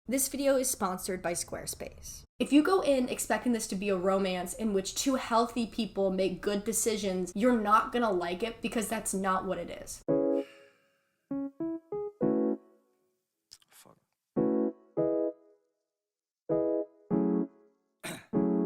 This video is sponsored by Squarespace. If you go in expecting this to be a romance in which two healthy people make good decisions, you're not gonna like it because that's not what it is.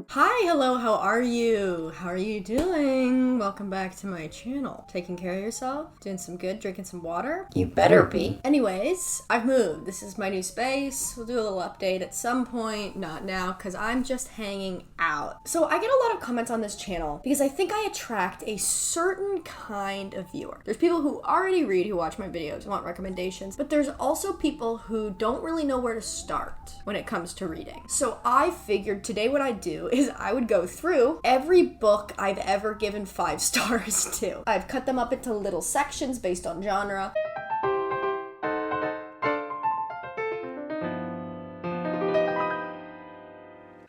Hi, hello, how are you? How are you doing? Welcome back to my channel. Taking care of yourself? Doing some good? Drinking some water? You better be. Anyways, I've moved. This is my new space. We'll do a little update at some point. Not now, because I'm just hanging out. So I get a lot of comments on this channel because I think I attract a certain kind of viewer. There's people who already read, who watch my videos, want recommendations, but there's also people who don't really know where to start when it comes to reading. So I figured today what I'd do is I would go through every book I've ever given 5 stars to. I've cut them up into little sections based on genre.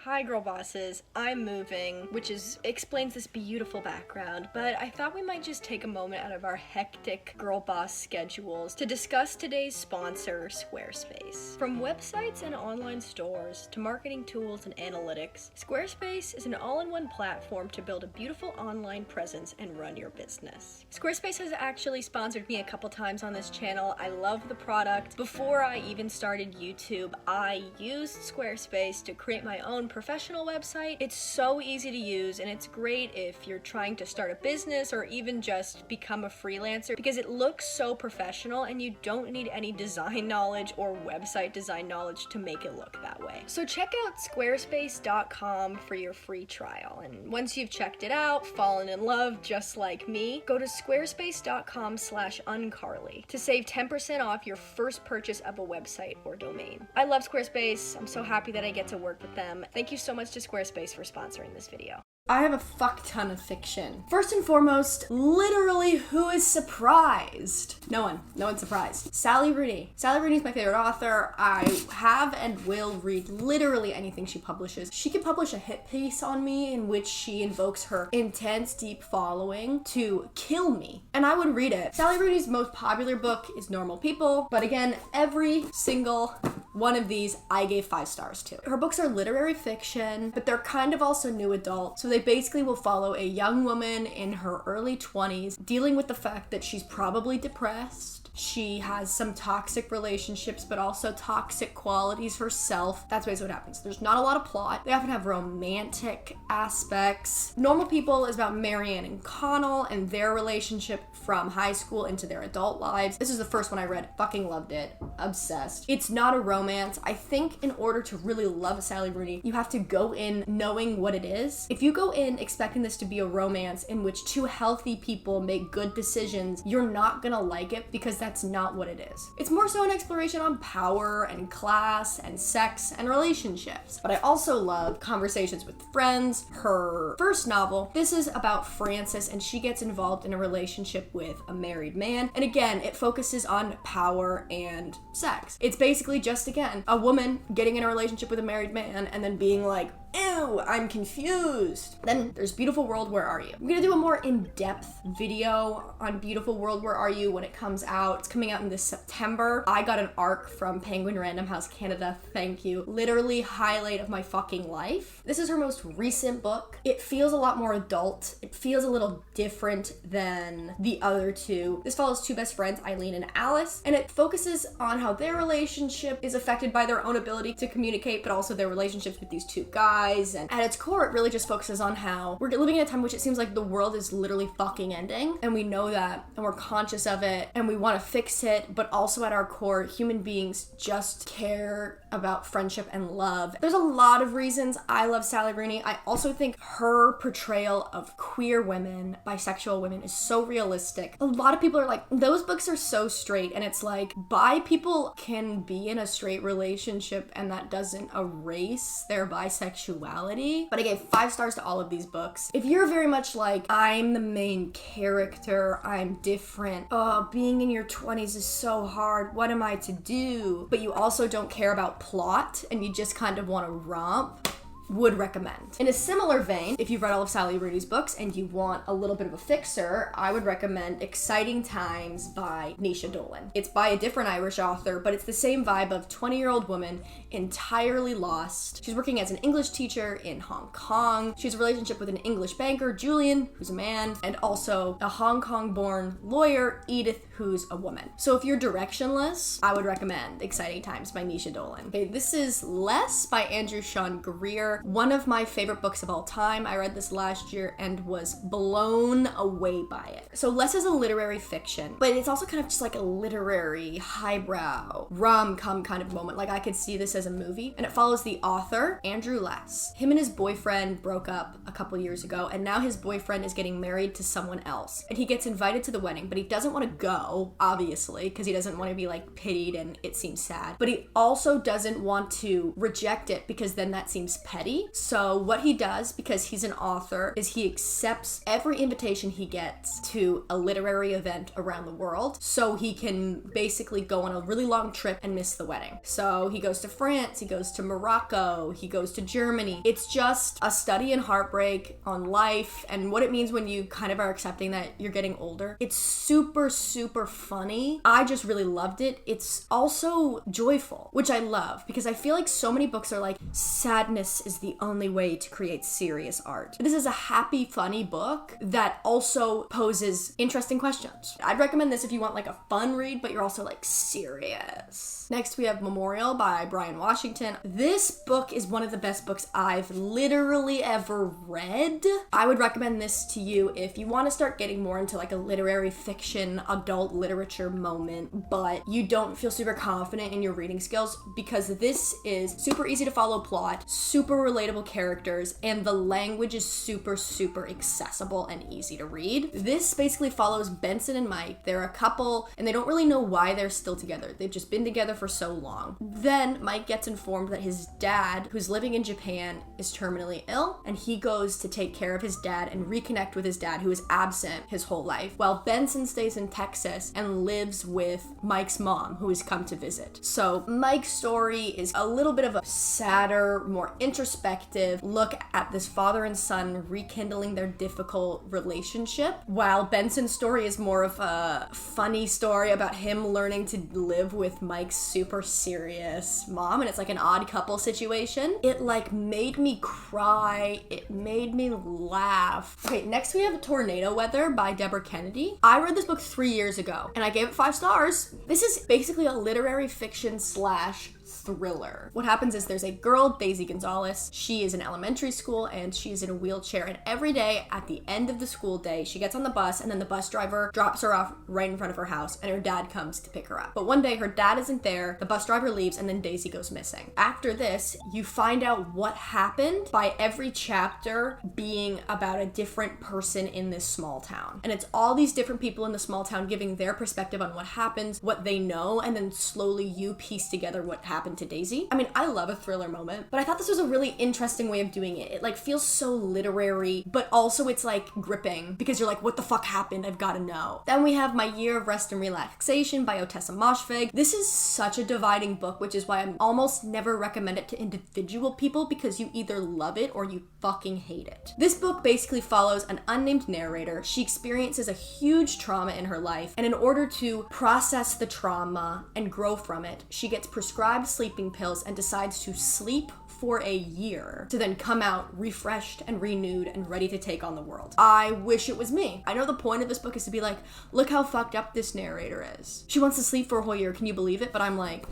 Hi girl bosses, I'm moving, which explains this beautiful background, but I thought we might just take a moment out of our hectic girl boss schedules to discuss today's sponsor, Squarespace. From websites and online stores to marketing tools and analytics, Squarespace is an all-in-one platform to build a beautiful online presence and run your business. Squarespace has actually sponsored me a couple times on this channel. I love the product. Before I even started YouTube, I used Squarespace to create my own professional website. It's so easy to use and it's great if you're trying to start a business or even just become a freelancer because it looks so professional and you don't need any design knowledge or website design knowledge to make it look that way. So check out squarespace.com for your free trial, and once you've checked it out, fallen in love just like me, go to squarespace.com/uncarley to save 10% off your first purchase of a website or domain. I love Squarespace. I'm so happy that I get to work with them. Thank you so much to Squarespace for sponsoring this video. I have a fuck ton of fiction. First and foremost, literally, who is surprised? No one. No one's surprised. Sally Rooney. Sally Rooney is my favorite author. I have and will read literally anything she publishes. She could publish a hit piece on me in which she invokes her intense, deep following to kill me, and I would read it. Sally Rooney's most popular book is Normal People, but again, every single one of these I gave 5 stars to. Her books are literary fiction, but they're kind of also new adult, so they basically will follow a young woman in her early 20s dealing with the fact that she's probably depressed. She has some toxic relationships, but also toxic qualities herself. That's basically what happens. There's not a lot of plot. They often have romantic aspects. Normal People is about Marianne and Connell and their relationship from high school into their adult lives. This is the first one I read. Fucking loved it. Obsessed. It's not a romance. I think in order to really love Sally Rooney, you have to go in knowing what it is. If you go in expecting this to be a romance in which two healthy people make good decisions, you're not gonna like it because that's not what it is. It's more so an exploration on power and class and sex and relationships. But I also love Conversations with Friends, her first novel. This is about Frances and she gets involved in a relationship with a married man. And again, it focuses on power and sex. It's basically just, again, a woman getting in a relationship with a married man and then being like, ew, I'm confused. Then there's Beautiful World, Where Are You? I'm gonna do a more in-depth video on Beautiful World, Where Are You when it comes out. It's coming out in this September. I got an ARC from Penguin Random House Canada. Thank you. Literally highlight of my fucking life. This is her most recent book. It feels a lot more adult. It feels a little different than the other two. This follows two best friends, Eileen and Alice, and it focuses on how their relationship is affected by their own ability to communicate, but also their relationships with these two guys. And at its core, it really just focuses on how we're living in a time in which it seems like the world is literally fucking ending, and we know that, and we're conscious of it, and we want to fix it, but also at our core, human beings just care about friendship and love. There's a lot of reasons I love Sally Rooney. I also think her portrayal of queer women, bisexual women, is so realistic. A lot of people are like, those books are so straight, and it's like, bi people can be in a straight relationship and that doesn't erase their bisexuality. But I gave 5 stars to all of these books. If you're very much like, I'm the main character, I'm different, oh, being in your 20s is so hard, what am I to do? But you also don't care about plot and you just kind of want to romp, would recommend. In a similar vein, if you've read all of Sally Rooney's books and you want a little bit of a fixer, I would recommend Exciting Times by Nisha Dolan. It's by a different Irish author, but it's the same vibe of 20-year-old woman entirely lost. She's working as an English teacher in Hong Kong. She has a relationship with an English banker, Julian, who's a man, and also a Hong Kong-born lawyer, Edith, who's a woman. So if you're directionless, I would recommend Exciting Times by Nisha Dolan. Okay, this is Less by Andrew Sean Greer, one of my favorite books of all time. I read this last year and was blown away by it. So Less is a literary fiction, but it's also kind of just like a literary, highbrow, rom-com kind of moment. Like I could see this as a movie. And it follows the author, Andrew Less. Him and his boyfriend broke up a couple years ago, and now his boyfriend is getting married to someone else. And he gets invited to the wedding, but he doesn't want to go, obviously, because he doesn't want to be like pitied and it seems sad. But he also doesn't want to reject it because then that seems petty. So what he does, because he's an author, is he accepts every invitation he gets to a literary event around the world so he can basically go on a really long trip and miss the wedding. So he goes to France, he goes to Morocco, he goes to Germany. It's just a study in heartbreak, on life, and what it means when you kind of are accepting that you're getting older. It's super, super funny. I just really loved it. It's also joyful, which I love because I feel like so many books are like, sadness is the only way to create serious art. This is a happy, funny book that also poses interesting questions. I'd recommend this if you want like a fun read, but you're also like serious. Next, we have Memorial by Brian Washington. This book is one of the best books I've literally ever read. I would recommend this to you if you want to start getting more into like a literary fiction, adult literature moment, but you don't feel super confident in your reading skills, because this is super easy to follow plot, super relatable characters, and the language is super, super accessible and easy to read. This basically follows Benson and Mike. They're a couple and they don't really know why they're still together. They've just been together for so long. Then Mike gets informed that his dad, who's living in Japan, is terminally ill, and he goes to take care of his dad and reconnect with his dad, who is absent his whole life, while Benson stays in Texas and lives with Mike's mom, who has come to visit. So Mike's story is a little bit of a sadder, more introspective look at this father and son rekindling their difficult relationship, while Benson's story is more of a funny story about him learning to live with Mike's super serious mom, and it's like an odd couple situation. It like made me cry, it made me laugh. Okay, next we have Tornado Weather by Deborah Kennedy. I read this book 3 years ago and I gave it 5 stars. This is basically a literary fiction slash thriller. What happens is there's a girl, Daisy Gonzalez. She is in elementary school and she's in a wheelchair, and every day at the end of the school day, she gets on the bus and then the bus driver drops her off right in front of her house and her dad comes to pick her up. But one day her dad isn't there, the bus driver leaves, and then Daisy goes missing. After this, you find out what happened by every chapter being about a different person in this small town. And it's all these different people in the small town giving their perspective on what happens, what they know, and then slowly you piece together what happened to Daisy. I mean, I love a thriller moment, but I thought this was a really interesting way of doing it. It like feels so literary, but also it's like gripping because you're like, what the fuck happened? I've got to know. Then we have My Year of Rest and Relaxation by Otessa Moshfegh. This is such a dividing book, which is why I almost never recommend it to individual people, because you either love it or you fucking hate it. This book basically follows an unnamed narrator. She experiences a huge trauma in her life, and in order to process the trauma and grow from it, she gets prescribed sleeping pills and decides to sleep for a year to then come out refreshed and renewed and ready to take on the world. I wish it was me. I know the point of this book is to be like, look how fucked up this narrator is. She wants to sleep for a whole year, can you believe it? But I'm like,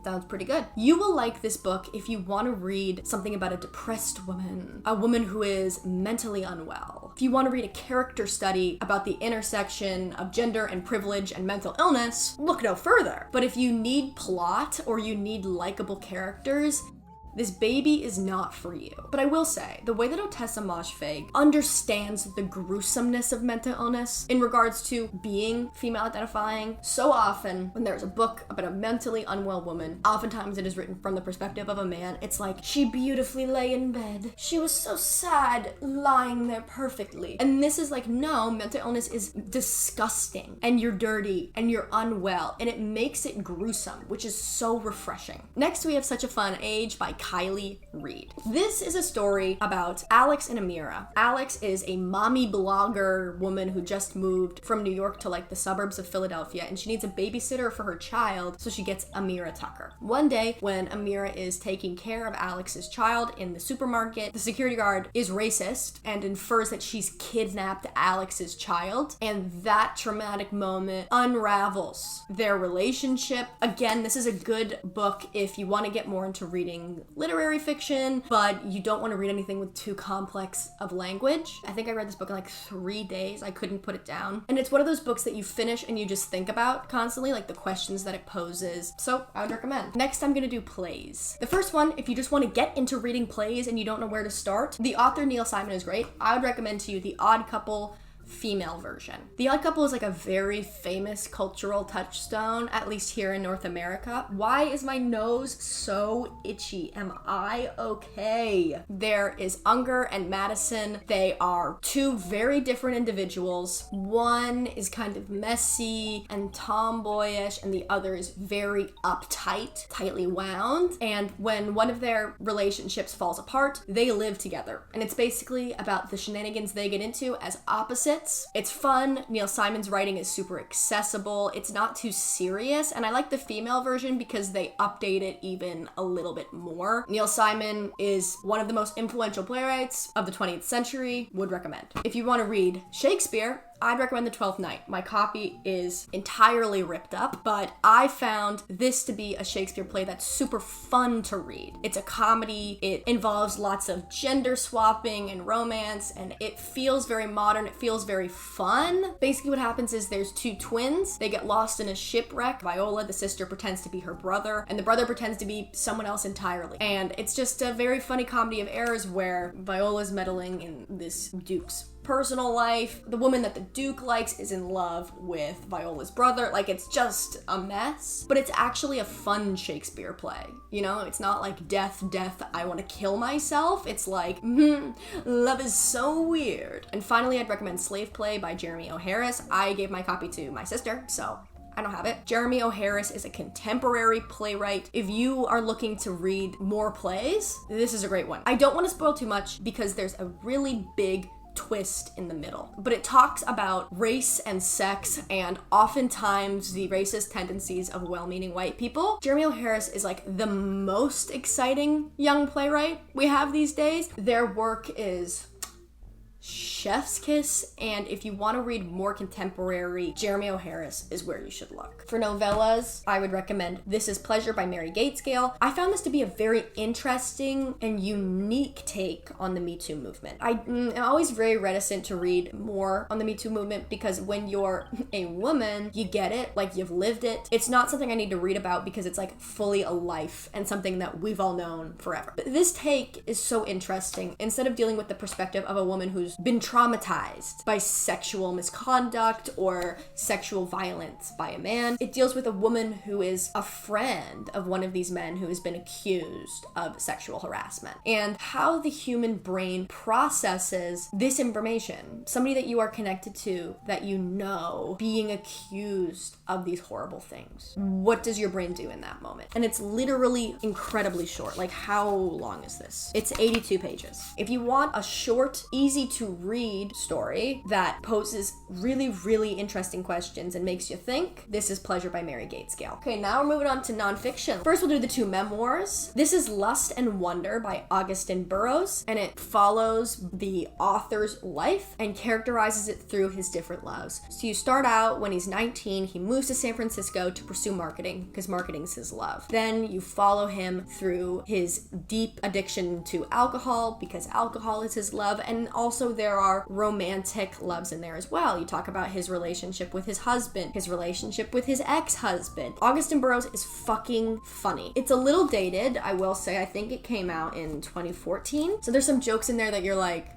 sounds pretty good. You will like this book if you want to read something about a depressed woman, a woman who is mentally unwell. If you want to read a character study about the intersection of gender and privilege and mental illness, look no further. But if you need plot or you need likable characters, this baby is not for you. But I will say, the way that Otessa Moshfegh understands the gruesomeness of mental illness in regards to being female identifying, so often when there's a book about a mentally unwell woman, oftentimes it is written from the perspective of a man. It's like, she beautifully lay in bed. She was so sad, lying there perfectly. And this is like, no, mental illness is disgusting, and you're dirty, and you're unwell, and it makes it gruesome, which is so refreshing. Next, we have Such a Fun Age by Kylie Reed. This is a story about Alex and Amira. Alex is a mommy blogger woman who just moved from New York to like the suburbs of Philadelphia, and she needs a babysitter for her child, so she gets Amira Tucker. One day, when Amira is taking care of Alex's child in the supermarket, the security guard is racist and infers that she's kidnapped Alex's child, and that traumatic moment unravels their relationship. Again, this is a good book if you want to get more into reading literary fiction, but you don't want to read anything with too complex of language. I think I read this book in like 3 days. I couldn't put it down. And it's one of those books that you finish and you just think about constantly, like the questions that it poses. So I would recommend. Next, I'm gonna do plays. The first one, if you just want to get into reading plays and you don't know where to start, the author Neil Simon is great. I would recommend to you The Odd Couple female version. The Odd Couple is like a very famous cultural touchstone, at least here in North America. Why is my nose so itchy? Am I okay? There is Unger and Madison. They are two very different individuals. One is kind of messy and tomboyish, and the other is very uptight, tightly wound. And when one of their relationships falls apart, they live together. And it's basically about the shenanigans they get into as opposites. It's fun. Neil Simon's writing is super accessible. It's not too serious, and I like the female version because they update it even a little bit more. Neil Simon is one of the most influential playwrights of the 20th century. Would recommend. If you want to read Shakespeare, I'd recommend The Twelfth Night. My copy is entirely ripped up, but I found this to be a Shakespeare play that's super fun to read. It's a comedy. It involves lots of gender swapping and romance, and it feels very modern. It feels very fun. Basically what happens is there's two twins. They get lost in a shipwreck. Viola, the sister, pretends to be her brother, and the brother pretends to be someone else entirely. And it's just a very funny comedy of errors where Viola's meddling in this duke's personal life. The woman that the Duke likes is in love with Viola's brother. Like, it's just a mess. But it's actually a fun Shakespeare play. You know, it's not like death, I want to kill myself. It's like, love is so weird. And finally, I'd recommend Slave Play by Jeremy O. Harris. I gave my copy to my sister, so I don't have it. Jeremy O. Harris is a contemporary playwright. If you are looking to read more plays, this is a great one. I don't want to spoil too much because there's a really big twist in the middle, but it talks about race and sex and oftentimes the racist tendencies of well-meaning white people. Jeremy O. Harris is like the most exciting young playwright we have these days. Their work is chef's kiss, and if you want to read more contemporary, Jeremy O. Harris is where you should look. For novellas, I would recommend This Is Pleasure by Mary Gaitskell. I found this to be a very interesting and unique take on the Me Too movement. I'm always very reticent to read more on the Me Too movement because when you're a woman, you get it, like you've lived it. It's not something I need to read about because it's like fully a life and something that we've all known forever. But this take is so interesting. Instead of dealing with the perspective of a woman who's been traumatized by sexual misconduct or sexual violence by a man, it deals with a woman who is a friend of one of these men who has been accused of sexual harassment, and how the human brain processes this information. Somebody that you are connected to, that you know, being accused of these horrible things. What does your brain do in that moment? And it's literally incredibly short. Like, how long is this? It's 82 pages. If you want a short, easy to read story that poses really, really interesting questions and makes you think, This Is Pleasure by Mary Gaitskell. Okay, now we're moving on to nonfiction. First, we'll do the two memoirs. This is Lust and Wonder by Augustin Burroughs, and it follows the author's life and characterizes it through his different loves. So you start out when he's 19, he moves to San Francisco to pursue marketing because marketing's his love. Then you follow him through his deep addiction to alcohol because alcohol is his love, and also there are romantic loves in there as well. You talk about his relationship with his husband, his relationship with his ex-husband. Augustin Burroughs is fucking funny. It's a little dated, I will say. I think it came out in 2014. So there's some jokes in there that you're like,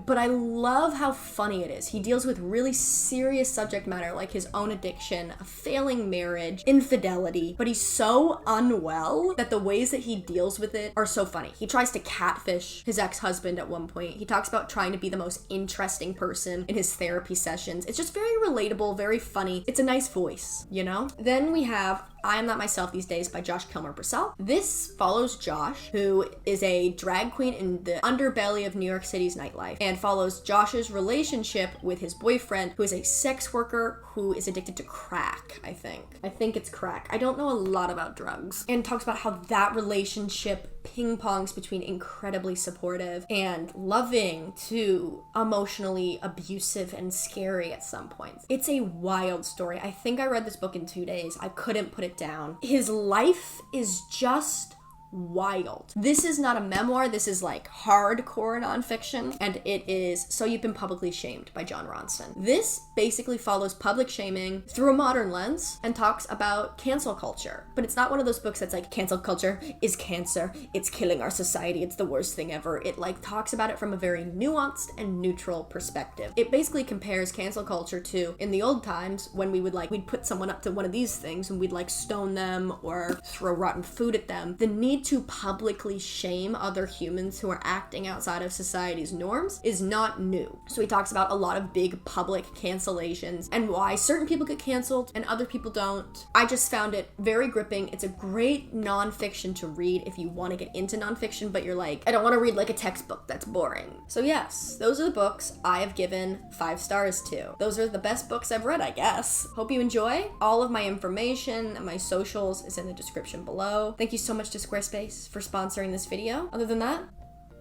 but I love how funny it is. He deals with really serious subject matter like his own addiction, a failing marriage, infidelity, but he's so unwell that the ways that he deals with it are so funny. He tries to catfish his ex-husband at one point. He talks about trying to be the most interesting person in his therapy sessions. It's just very relatable, very funny. It's a nice voice, you know? Then we have I Am Not Myself These Days by Josh Kilmer Brissell. This follows Josh, who is a drag queen in the underbelly of New York City's nightlife, and follows Josh's relationship with his boyfriend, who is a sex worker who is addicted to crack, I think. I think it's crack. I don't know a lot about drugs. And talks about how that relationship ping-pongs between incredibly supportive and loving to emotionally abusive and scary at some points. It's a wild story. I think I read this book in 2 days. I couldn't put it down. His life is just wild. This is not a memoir. This is like hardcore nonfiction, and it is So You've Been Publicly Shamed by Jon Ronson. This basically follows public shaming through a modern lens and talks about cancel culture. But it's not one of those books that's like, cancel culture is cancer, it's killing our society, it's the worst thing ever. It like talks about it from a very nuanced and neutral perspective. It basically compares cancel culture to, in the old times, when we'd put someone up to one of these things and we'd like stone them or throw rotten food at them. The need to publicly shame other humans who are acting outside of society's norms is not new. So he talks about a lot of big public cancellations and why certain people get canceled and other people don't. I just found it very gripping. It's a great nonfiction to read if you want to get into nonfiction, but you're like, I don't want to read like a textbook, that's boring. So yes, those are the books I have given 5 stars to. Those are the best books I've read, I guess. Hope you enjoy. All of my information and my socials is in the description below. Thank you so much to Squarespace for sponsoring this video. Other than that,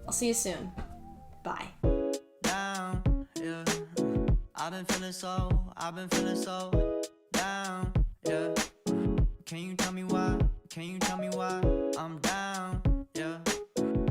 I'll see you soon. Bye. Down, yeah. I've been feeling so down, yeah. Can you tell me why? I'm down.